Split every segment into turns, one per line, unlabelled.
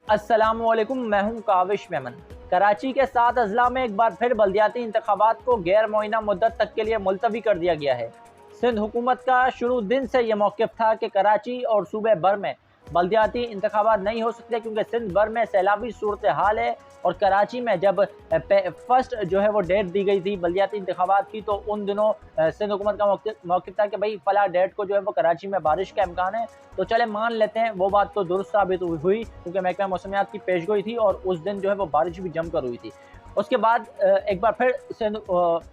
अस्सलामुअलैकुम, मैं हूं काविश मेमन। कराची के 7 अजला में एक बार फिर बल्दियाती इंतखाबात को गैर मुअय्यना मुद्दत तक के लिए मुलतवी कर दिया गया है। सिंध हुकूमत का शुरू दिन से ये मौक़िफ़ था कि कराची और सूबे भर में बल्दियाती इंतखाबात नहीं हो सकते, क्योंकि सिंध भर में सैलाबी सूरत हाल है। और कराची में जब फर्स्ट जो है वो डेट दी गई थी बल्दियाती इंतखाबात की, तो उन दिनों सिंध हुकूमत का मौक़िफ़ था कि भाई फला डेट को जो है वो कराची में बारिश का इम्कान है। तो चले मान लेते हैं, वो बात तो दुरुस्त साबित हुई, क्योंकि महकमा मौसमियात की पेशगोई थी और उस दिन जो है वो बारिश भी जमकर हुई थी। उसके बाद एक बार फिर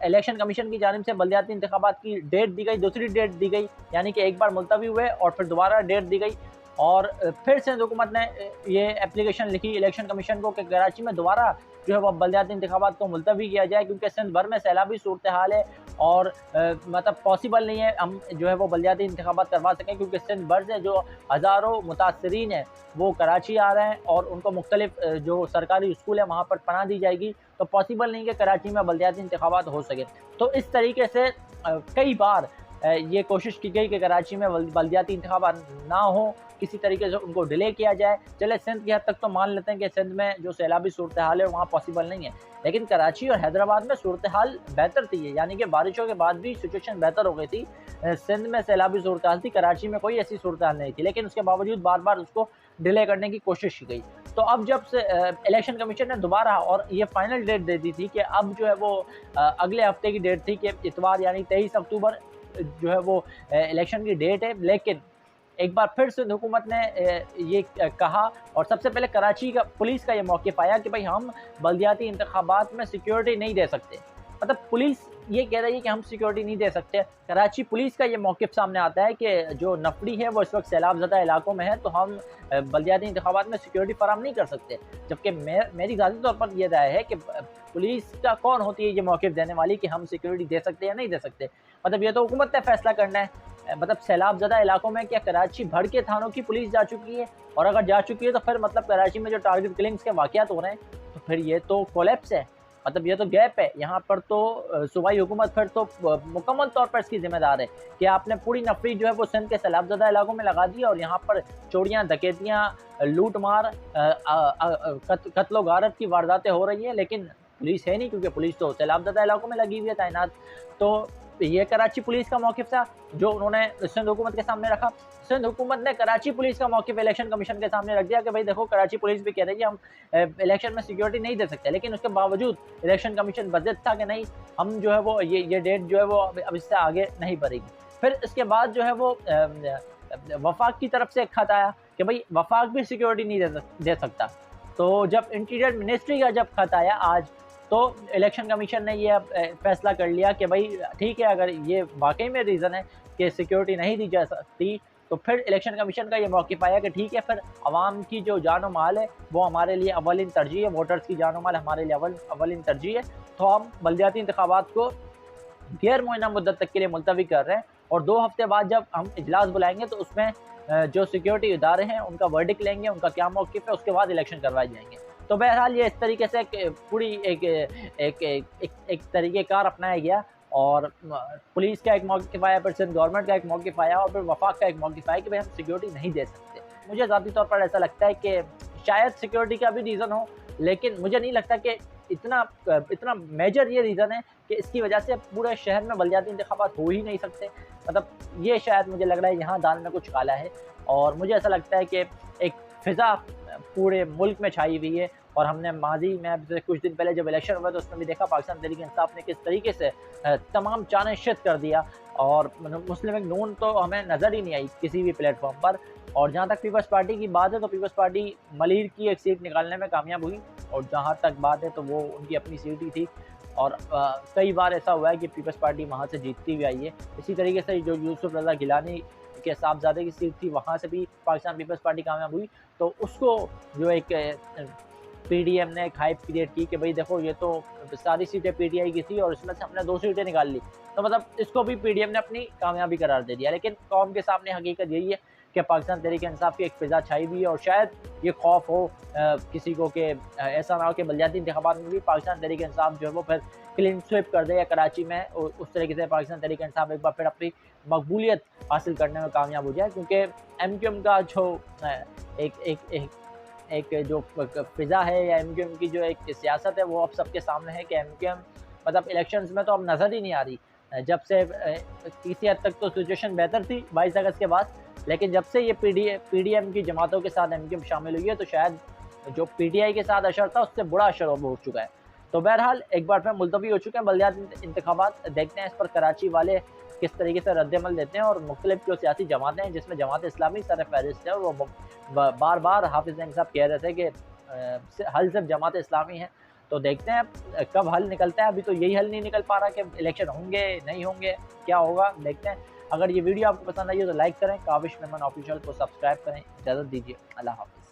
इलेक्शन कमीशन की जानिब से बल्दियाती इंतखाबात की डेट दी गई, दूसरी डेट दी गई, यानी कि एक बार मुलतवी हुए और फिर दोबारा डेट दी गई। और फिर सिंध हुकूमत ने ये एप्लीकेशन लिखी इलेक्शन कमीशन को कि कराची में दोबारा जो है वो बल्दियाती इंतखाबात को मुलतवी किया जाए, क्योंकि सिंध भर में सैलाबी सूरत हाल है और मतलब पॉसिबल नहीं है हम जो है वो बल्दियाती इंतखाबात करवा सकें, क्योंकि सिंध भर से जो हज़ारों मुतासरीन हैं वो कराची आ रहे हैं और उनको मुख्तलिफ जो सरकारी स्कूल है वहाँ पर पनाह दी जाएगी। तो पॉसिबल नहीं कि कराची में बल्दियाती इंतखाबात हो सके। तो इस तरीके से कई बार ये कोशिश की गई कि कराची में बल्दियाती इंतखाबात ना हो, किसी तरीके से उनको डिले किया जाए। चले सिंध की हद तक तो मान लेते हैं कि सिंध में जो सैलाबी सूरत हाल है वहाँ पॉसिबल नहीं है, लेकिन कराची और हैदराबाद में सूरत हाल बेहतर थी, यानी कि बारिशों के बाद भी सिचुएशन बेहतर हो गई थी। सिंध में सैलाबी सूरत हाल थी, कराची में कोई ऐसी सूरत हाल नहीं थी, लेकिन उसके बावजूद बार बार उसको डिले करने की कोशिश की गई। तो अब जब से इलेक्शन कमीशन ने दोबारा और ये फाइनल डेट दे दी थी कि अब जो है वो अगले हफ्ते की डेट थी कि इतवार यानी 23 अक्टूबर जो है वो इलेक्शन की डेट है। लेकिन एक बार फिर सिंध हुकूमत ने ये कहा, और सबसे पहले कराची का पुलिस का ये मौक़िफ़ आया कि भाई हम बल्दियाती इंतखाबात में सिक्योरिटी नहीं दे सकते। मतलब पुलिस ये कह रही है कि हम सिक्योरिटी नहीं दे सकते। कराची पुलिस का ये मौक़िफ़ सामने आता है कि जो नफरी है वो इस वक्त सैलाब ज़दा इलाकों में है, तो हम बल्दियाती इंतखाबात में सिक्योरिटी फ़राहम नहीं कर सकते। जबकि मेरी ज़ाती तौर पर यह राय है कि पुलिस का कौन होती है ये मौक़िफ़ देने वाली कि हम सिक्योरिटी दे सकते हैं या नहीं दे सकते। मतलब ये तो हुकूमत ने फैसला करना है। मतलब सैलाब ज़दा इलाकों में क्या कराची भर के थानों की पुलिस जा चुकी है? और अगर जा चुकी है तो फिर मतलब कराची में जो टारगेट किलिंग्स के वाक़यात हो रहे हैं, तो फिर ये तो कोलैप्स है। मतलब ये तो गैप है। यहाँ पर तो सूबाई हुकूमत फिर तो मुकम्मल तौर पर इसकी ज़िम्मेदार है कि आपने पूरी नफरी जो है वो सिंध के सैलाब ज़दा इलाकों में लगा दी और यहाँ पर चोरियाँ, डकैतियाँ, लूट मार, कत्ल गारत की वारदातें हो रही हैं, लेकिन पुलिस है नहीं, क्योंकि पुलिस तो सैलाब ज़दा इलाकों में लगी हुई है तैनात। तो ये कराची पुलिस का मौक़िफ़ था जो उन्होंने सिंध हुकूमत के सामने रखा। सिंध हुकूमत ने कराची पुलिस का मौक़िफ़ इलेक्शन कमीशन के सामने रख दिया कि भाई देखो, कराची पुलिस भी कह रही है हम इलेक्शन में सिक्योरिटी नहीं दे सकते, लेकिन उसके बावजूद इलेक्शन कमीशन बज़िद था कि नहीं, हम जो है वो ये डेट जो है वो अब इससे आगे नहीं बढ़ेगी। फिर इसके बाद जो है वो वफाक की तरफ से एक खत आया कि भाई वफाक भी सिक्योरिटी नहीं दे सकता। तो जब इंटीरियर मिनिस्ट्री का जब खत आया आज, तो इलेक्शन कमीशन ने ये अब फैसला कर लिया कि भाई ठीक है, अगर ये वाकई में रीज़न है कि सिक्योरिटी नहीं दी जा सकती, तो फिर इलेक्शन कमीशन का ये मौक़िफ़ आया कि ठीक है, फिर अवाम की जो जान माल है वो हमारे लिए अव्वलिन तरजीह है, वोटर्स की जान माल हमारे लिए अव्वलिन तरजीह है। तो हम बल्दियाती इंतखाबात को गैर मुअय्यना मुद्दत तक के लिए मुलतवी कर रहे हैं, और 2 हफ्ते बाद जब हम इजलास बुलाएंगे तो उसमें जो सिक्योरिटी इदारे हैं उनका वर्डिक्ट लेंगे, उनका क्या मौक़िफ़ है, उसके बाद इलेक्शन करवाए जाएंगे। तो बहरहाल ये इस तरीके से पूरी एक तरीक़ेकार अपनाया गया, और पुलिस का एक मौक़िफ़ आया, फिर सिंध गवर्नमेंट का एक मौक़िफ़ आया, और फिर वफाक का एक मौक़िफ़ आया कि भाई हम सिक्योरिटी नहीं दे सकते। मुझे ज़ाती तौर पर ऐसा लगता है कि शायद सिक्योरिटी का भी रीज़न हो, लेकिन मुझे नहीं लगता कि इतना मेजर ये रीज़न है कि इसकी वजह से पूरे शहर में बल्दियाती इंतखाबात हो ही नहीं सकते। मतलब ये शायद मुझे लग रहा है यहाँ दाल में कुछ काला है, और मुझे ऐसा लगता है कि एक फ़िज़ा पूरे मुल्क में छाई हुई है। और हमने माज़ी में अब से कुछ दिन पहले जब इलेक्शन हुआ तो उसमें भी देखा पाकिस्तान तहरीक इंसाफ ने किस तरीके से तमाम चाने शित कर दिया, और मुस्लिम लीग नून तो हमें नज़र ही नहीं आई किसी भी प्लेटफॉर्म पर। और जहाँ तक पीपल्स पार्टी की बात है तो पीपल्स पार्टी मलीर की एक सीट निकालने में कामयाब हुई, और जहाँ तक बात है तो वो उनकी अपनी सीट ही थी। और कई बार ऐसा हुआ है कि पीपल्स पार्टी वहाँ से जीतती हुई आई है। इसी तरीके से जो यूसुफ रज़ा गिलानी के साहबजादे की सीट थी, वहाँ से भी पाकिस्तान पीपल्स पार्टी कामयाब हुई। तो उसको जो एक पीडीएम ने एक हाइप क्रिएट की कि भाई देखो, ये तो सारी सीटें पीटीआई की थी और इसमें से हमने 2 सीटें निकाल ली, तो मतलब इसको भी पीडीएम ने अपनी कामयाबी करार दे दिया। लेकिन कौम के सामने हकीकत यही है कि पाकिस्तान तहरीक इंसाफ की एक फ़िज़ा छाई हुई है, और शायद ये खौफ हो किसी को कि ऐसा ना हो कि बल्दियाती इंतखाबात में भी पाकिस्तान तहरीक इंसाफ जो है वो फिर क्लीन स्वीप कर दे, या कराची में उस तरीके से पाकिस्तान तहरीक इंसाफ एक बार फिर अपनी मकबूलियत हासिल करने में कामयाब हो जाए। क्योंकि एमक्यूएम का जो एक एक एक एक जो फिज़ा है या MQM की जो एक सियासत है वो अब सबके सामने है कि MQM मतलब इलेक्शंस में तो अब नज़र ही नहीं आ रही। जब से किसी हद तक तो सिचुएशन बेहतर थी 22 अगस्त के बाद, लेकिन जब से ये PDM की जमातों के साथ MQM शामिल हुई है तो शायद जो PTI के साथ असर था उससे बुरा असर अब हो चुका है। तो बहरहाल एक बार फिर मुलतवी हो चुके हैं बल्दियाती इंतखाबात। देखते हैं इस पर कराची वाले किस तरीके से रद्द-ए-अमल देते हैं और मुख्तलिफ जो सियासी जमातें हैं जिसमें जमात इस्लामी सर-ए-फ़हरिस्त है और वो बार-बार हाफ़िज़ सईद साहब कह रहे थे कि हल सिर्फ जमात इस्लामी है। तो देखते हैं कब हल निकलता है। अभी तो यही हल नहीं निकल पा रहा कि इलेक्शन होंगे, नहीं होंगे, क्या होगा, देखते हैं। अगर ये वीडियो आपको पसंद आई हो तो लाइक करें, काविश मेमन ऑफिशियल को सब्सक्राइब करें। इजाज़त दीजिए, अल्लाह हाफ़िज़।